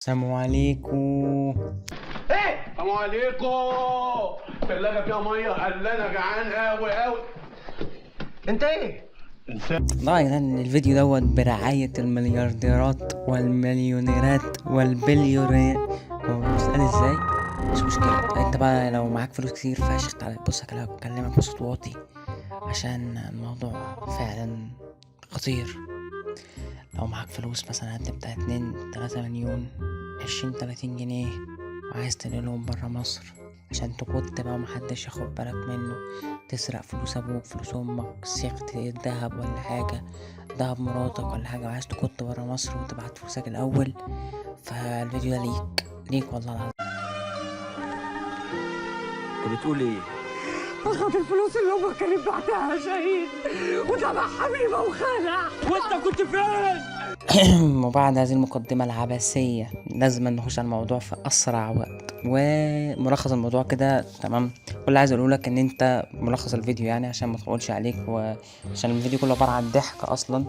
السلام عليكم. ايه السلام عليكم. الثلاجه فيها ميه قال انا جعان قوي قوي. انت ايه؟ طبعا يا جدعان الفيديو دوت برعاية المليارديرات والمليونيرات والبليونير. هو بتسأل ازاي؟ مش مشكلة. انت بقى لو معاك فلوس كتير فشخ تعالى بص اكلمك بصوت واطي عشان الموضوع فعلا خطير. لو معاك فلوس مثلا هتبدأ 2-3 مليون، 20-30 جنيه، وعايز تنقلهم برا مصر عشان تكت بقى ومحدش ياخد بالك منه، تسرق فلوس ابوك، فلوس امك، سيخت دهب ولا حاجة، دهب مراتك ولا حاجة، وعايز تكت برا مصر وتبعت فلوسك الاول، فالفيديو ده ليك والله العظيم. انت بتقول ايه؟ أخذ الفلوس اللي أمك كانت بعتها شهيد وتبع حبيبه وخلع. وأنت كنت فين؟ وبعد هذه المقدمة العبثية لازم نخش على الموضوع في أسرع وقت، وملخص الموضوع كده تمام. كل اللي عايز أقوله لك إن أنت ملخص الفيديو يعني عشان ما تقولش عليك، وعشان الفيديو كله عبارة عن ضحك أصلا.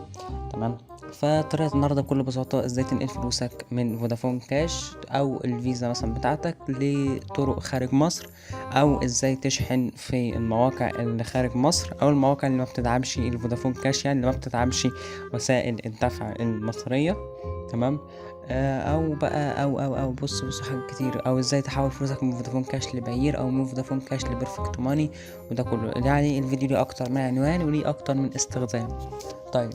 تمام. فطريقة النهاردة بكل بساطة ازاي تنقل فلوسك من فودافون كاش أو الفيزا مثلا بتاعتك لطرق خارج مصر، أو ازاي تشحن في المواقع اللي خارج مصر أو المواقع اللي ما بتدعمش الفودافون كاش، يعني اللي ما بتدعمش وسائل الدفع المصرية. تمام. او بقى او بص حاجات كتير، او ازاي تحول فلوسك من فودافون كاش لباير او من فودافون كاش لبرفكت ماني، وده كله يعني الفيديو ليه اكتر من عنوان وليه اكتر من استخدام. طيب،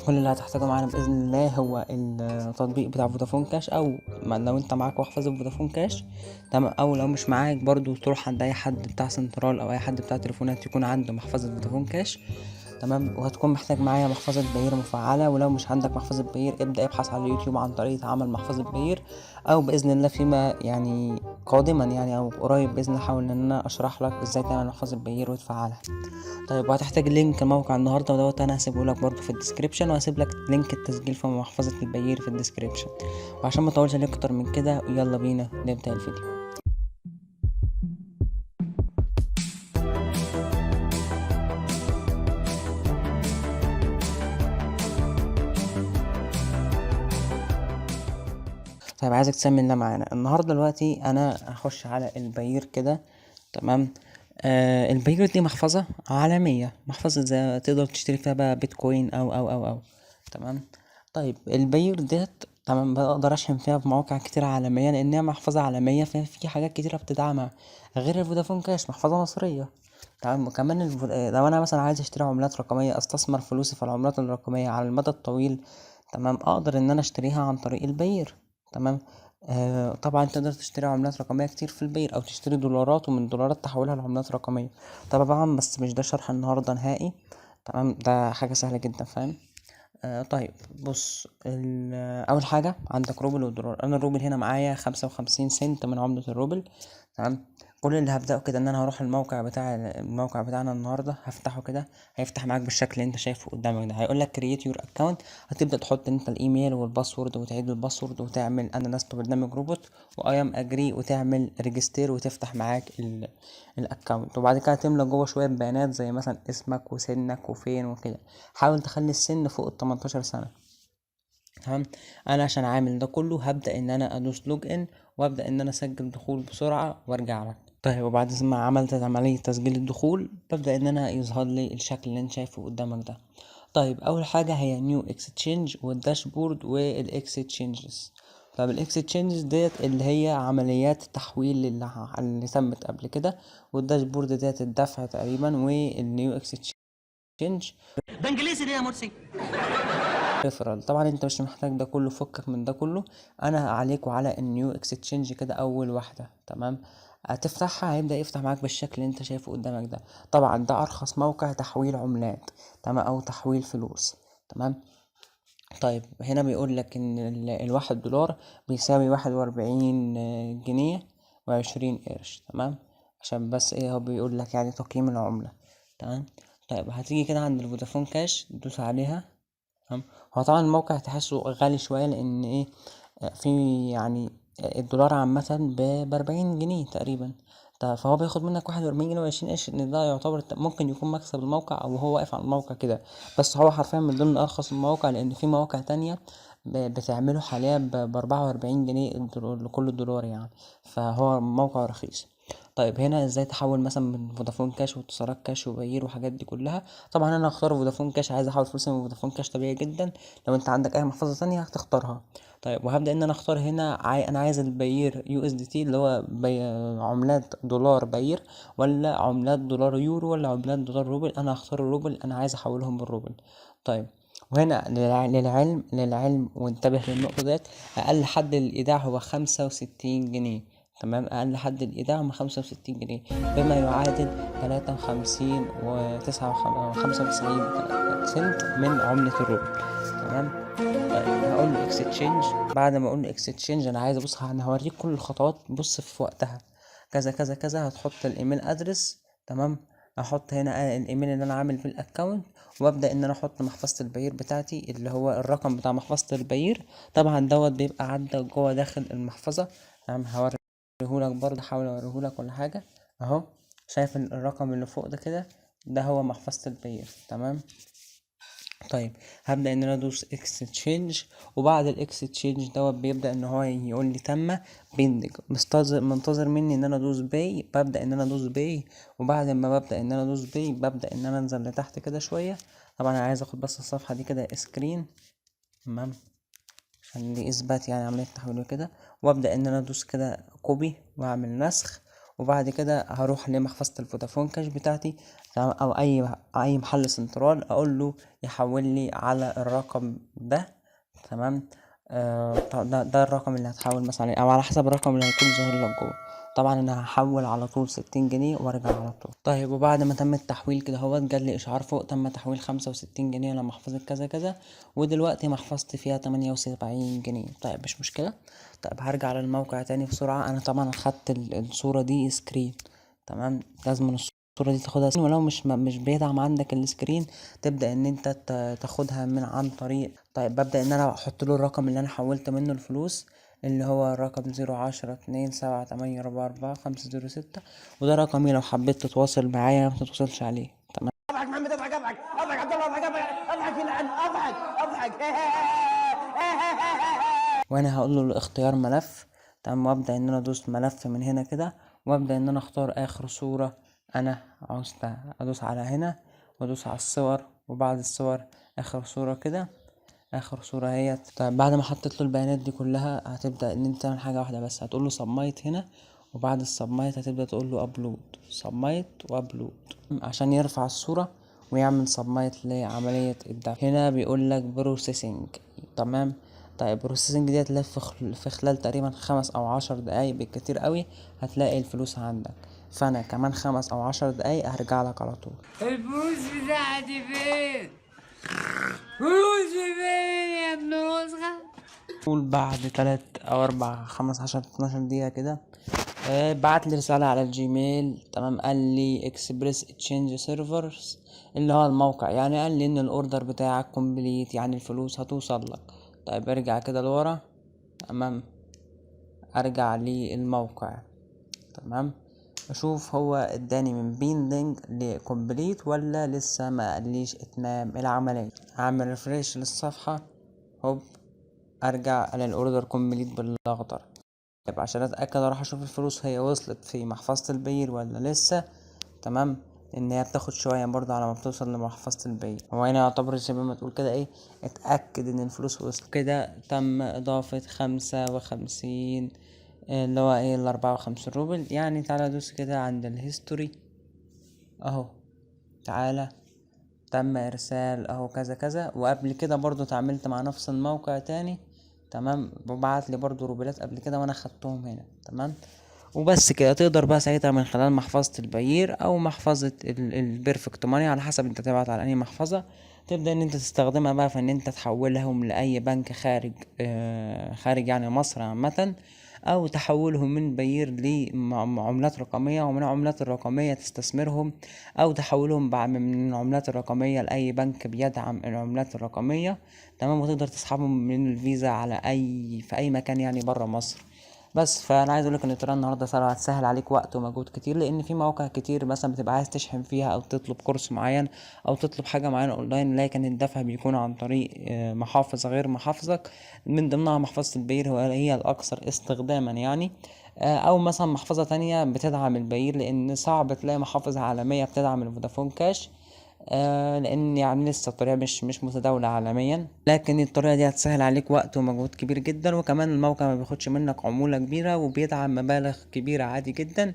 كل اللي هتحتاجه معانا باذن الله هو التطبيق بتاع فودافون كاش، او لو انت معاك محفظه فودافون كاش تمام، او لو مش معاك برضو تروح عند اي حد بتاع سنترال او اي حد بتاع تليفونات يكون عنده محفظه فودافون كاش. تمام. وهتكون محتاج معايا محفظة باير مفعلة، ولو مش عندك محفظة باير ابدأ ابحث على اليوتيوب عن طريقة عمل محفظة باير، او بإذن الله فيما يعني قادما يعني او قريب بإذن الله احاول ان انا اشرح لك ازاي تعمل محفظة باير وتفعلها. طيب، وهتحتاج لينك الموقع النهارده ودوت انا هسيبه لك برضو في الديسكريبشن، وهسيب لك لينك التسجيل في محفظة الباير في الديسكريبشن. وعشان ما اطولش عليك اكتر من كده يلا بينا نبدأ الفيديو. طيب، عايزك تسمي الله معانا النهارده. دلوقتي انا هخش على الباير كده. تمام. الباير دي محفظة عالمية، محفظة زي تقدر تشتري فيها بقى بيتكوين او تمام. طيب، الباير ديت تمام بقدر اشحن فيها في مواقع كتير عالمية لانها محفظة عالمية، في حاجات كتيرة بتدعمها غير الفودافون كاش محفظة مصرية. تمام. وكمان لو انا مثلا عايز اشتري عملات رقمية، استثمر فلوسي في العملات الرقمية على المدى الطويل، تمام، اقدر ان انا اشتريها عن طريق الباير. تمام. طبعا تقدر تشتري عملات رقمية كتير في البير، او تشتري دولارات ومن دولارات تحولها لعملات رقمية. طبعا بس مش ده شرح النهاردة نهائي. تمام. ده حاجة سهلة جدا، فاهم؟ طيب بص، اول حاجة عندك روبل ودولار. انا الروبل هنا معايا 55 سنت من عملة الروبل. تمام. كل اللي هبدأه كده ان انا هروح الموقع بتاعنا النهارده، هفتحه كده. هيفتح معاك بالشكل اللي انت شايفه قدامك ده، هيقول لك كرييت يور اكونت. هتبدأ تحط انت الايميل والباسورد وتعيد الباسورد وتعمل انا لست برنامج روبوت واي ام اجري وتعمل ريجستير وتفتح معاك الاكونت. وبعد كده تملى جوه شويه بيانات زي مثلا اسمك وسنك وفين وكده. حاول تخلي السن فوق ال 18 سنه. تمام. انا عشان عامل ده كله هبدا ان انا ادوس لوج ان، وابدا ان انا اسجل دخول بسرعه وارجع لك. طيب، وبعد ما عملت عمليه تسجيل الدخول ببدا ان انا يظهر لي الشكل اللي انت شايفه قدامك ده. طيب، اول حاجه هي نيو اكستشينج والداشبورد والاكستشينجز. طب الاكستشينجز ديت اللي هي عمليات التحويل اللي تمت قبل كده، والداشبورد ديت الدفع تقريبا، والنيو اكستشينج ده انجليزي ليه يا مرسي؟ ريفرال. طبعا انت مش محتاج ده كله، فكك من ده كله. انا عليك وعلى النيو اكستشينج كده اول واحده. تمام. هتفتحها هيبدا يفتح معاك بالشكل اللي انت شايفه قدامك ده. طبعا ده ارخص موقع تحويل عملات، تمام، او تحويل فلوس. تمام. طيب، هنا بيقول لك ان الواحد دولار بيساوي 41 جنيه و20 قرش. تمام. عشان بس ايه، هو بيقول لك يعني تقييم العملة. تمام. طيب، هتيجي كده عند الفودافون كاش تدوس عليها. تمام. هو طبعا الموقع تحسه غالي شوية لان ايه، في يعني الدولار عامة ب40 جنيه تقريبا. فهو بياخد منك 41 جنيه و20 قرش، ان ده يعتبر ممكن يكون مكسب الموقع او هو واقف على الموقع كده. بس هو حرفيا من ضمن ارخص المواقع، لان في مواقع تانية بتعمله حاليا ب44 جنيه لكل دولار يعني، فهو موقع رخيص. طيب هنا ازاي تحول مثلا من فودافون كاش واتصالات كاش وباير وحاجات دي كلها؟ طبعا انا هختار فودافون كاش، عايز احول فلوسي من فودافون كاش طبيعي جدا. لو انت عندك اي محفظة تانية هتختارها. طيب وهبدأ ان انا اختار هنا انا عايز الباير USDT اللي هو عملات دولار باير، ولا عملات دولار يورو، ولا عملات دولار روبل. انا هختار الروبل، انا عايز احولهم بالروبل. طيب وهنا للعلم وانتبه للنقطة ديت، أقل حد للإيداع هو 65 جنيه. تمام، أقل حد الإيداع هم 65 جنيه، بما يعادل 53.95 سنت من عملة الروبل. تمام. طيب هقول له اكستشينج. بعد ما اقول له اكستشينج انا عايز ابص، انا هوريك كل الخطوات، بص في وقتها. كذا كذا كذا، هتحط الايميل ادرس. تمام. احط هنا الايميل اللي انا عامل بيه الاكونت، وابدا ان انا احط محفظه البيير بتاعتي اللي هو الرقم بتاع محفظه البيير. طبعا دوت بيبقى عندك جوه داخل المحفظه. تمام. هوريهولك برضه، احاول اوريهولك كل حاجه اهو. شايف الرقم اللي فوق ده كده، ده هو محفظه البيير. تمام. طيب هبدأ ان انا ادوس اكستشينج، وبعد الاكستشينج دوت بيبدأ ان هو يقول لي تم بيندج. منتظر مني ان انا ادوس باي. ببدأ ان انا ادوس باي، وبعد ما ببدأ ان انا ادوس باي ببدأ ان انا انزل لتحت كده شوية. طبعا انا عايز اخد بس الصفحة دي كده سكرين. تمام، عشان دي اثبات يعني عملية تحويل وكده. وابدأ ان انا ادوس كده كوبي واعمل نسخ، وبعد كده هروح لمحفظة الفودافون كاش بتاعتي. تمام، او اي محل سنترال، اقول له يحول لي على الرقم ده. تمام. ده الرقم اللي هتحول مثلا عليه، او على حسب الرقم اللي هيكون ظاهر لك جوه. طبعا انا هحول على طول 60 جنيه وارجع على طول. طيب وبعد ما تم التحويل كده هو جالي اشعار فوق تم تحويل 65 جنيه لمحفظة كذا كذا، ودلوقتي محفظتي فيها 78 جنيه. طيب مش مشكلة. طيب هرجع للموقع تاني بسرعة. انا طبعا اخدت الصورة دي سكرين. تمام، لازم الصورة دي تاخدها سكرين، ولو مش بيدعم عندك السكرين تبدأ ان انت تاخدها من عن طريق. طيب ببدأ ان انا احط له الرقم اللي انا حولت منه الفلوس، اللي هو الرقم 010 2 7 8 4 4 5 0 6. وده رقمي لو حبيت تتواصل معايا ما تتواصلش عليه. تمام. اضحك محمد، اضحك اضحك اضحك عبد الله، اضحك اضحك اضحك يلعن، اضحك اضحك. وانا هقول له الاختيار ملف. تمام، وابدا ان انا ادوس ملف من هنا كده، وابدا ان انا اختار اخر صورة انا عاوزها. ادوس على هنا وادوس على الصور، وبعد الصور اخر صورة كده، اخر صورة اهي. طيب بعد ما حطيت له البيانات دي كلها هتبدا ان انت تعمل حاجة واحدة بس، هتقول له سبمايت هنا، وبعد السبمايت هتبدا تقول له ابلود. سبمايت وابلود عشان يرفع الصورة ويعمل سبمايت لعملية الدفع. هنا بيقول لك بروسيسنج. تمام. طيب البروسيسنج دي هتلف في خلال تقريبا 5 أو 10 دقايق بالكتير قوي هتلاقي الفلوس عندك. فانا كمان 5 أو 10 دقايق هرجع لك على طول. الفلوس بتاعتي فين؟ فلوسي فين يا ابن الوسخة؟ قول بعد 3 أو 4 5 10 12 دقيقة كده بعت لي رسالة على الجيميل. تمام، قال لي اكسبريس تشينج سيرفرز اللي هو الموقع، يعني قال لي ان الاوردر بتاعك كومبليت، يعني الفلوس هتوصل لك. طيب ارجع كده لورا. تمام، ارجع للموقع. تمام، اشوف هو اداني من بيندنج لكومبليت ولا لسه ما قاليش اتمام العملية. اعمل ريفريش للصفحة. هوب، ارجع للاوردر كومبليت بالاخضر. طيب عشان اتاكد اروح اشوف الفلوس هي وصلت في محفظة البير ولا لسه. تمام، ان هي بتاخد شوية برضه على ما بتوصل لمحفظة البير. هو هنا يعتبر زي ما تقول كده ايه، اتأكد ان الفلوس وصلت. كده تم اضافة 55 اللي هو ايه 54 روبل. يعني تعالى دوس كده عند الهيستوري اهو. تعالى تم ارسال اهو كذا كذا. وقبل كده برضو اتعاملت مع نفس الموقع تاني. تمام، وبعت لي برضو روبلات قبل كده وانا خدتهم هنا. تمام، وبس كده تقدر بقى ساعتها من خلال محفظة البيير او محفظة البيرفكت ماني على حسب انت تبعت على اي محفظة، تبدأ ان انت تستخدمها بقى في ان انت تحولهم لاي بنك خارج يعني مصر عامة، او تحولهم من بيير لعملات رقمية، ومن العملات الرقمية تستثمرهم، او تحولهم من العملات الرقمية لاي بنك بيدعم العملات الرقمية. تمام، وتقدر تسحبهم من الفيزا على في اي مكان يعني برا مصر. بس فانا عايز اقولك ان الطريقه النهارده سهله، هتسهل عليك وقت ومجهود كتير، لان في مواقع كتير مثلا بتبقى عايز تشحن فيها او تطلب كورس معين او تطلب حاجه معينه اونلاين، لكن الدفع بيكون عن طريق محافظ غير محافظك، من ضمنها محفظه البير هي الاكثر استخداما يعني. او مثلا محفظه تانية بتدعم البير، لان صعب تلاقي محافظ عالميه بتدعم الفودافون كاش، لان يعني لسه الطريقه مش متداوله عالميا، لكن الطريقه دي هتسهل عليك وقت ومجهود كبير جدا، وكمان الموقع ما بياخدش منك عموله كبيره، وبيدعم مبالغ كبيره عادي جدا،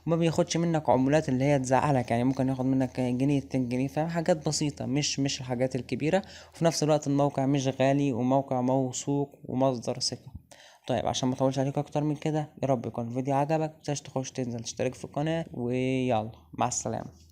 وما بياخدش منك عمولات اللي هي تزعلك، يعني ممكن ياخد منك جنيه 2 جنيه، فاهم؟ حاجات بسيطه، مش الحاجات الكبيره، وفي نفس الوقت الموقع مش غالي، وموقع موثوق ومصدر ثقه. طيب عشان ما اطولش عليك اكتر من كده، يا رب يكون الفيديو عجبك، متنساش تخش تنزل تشترك في القناه، ويلا مع السلامه.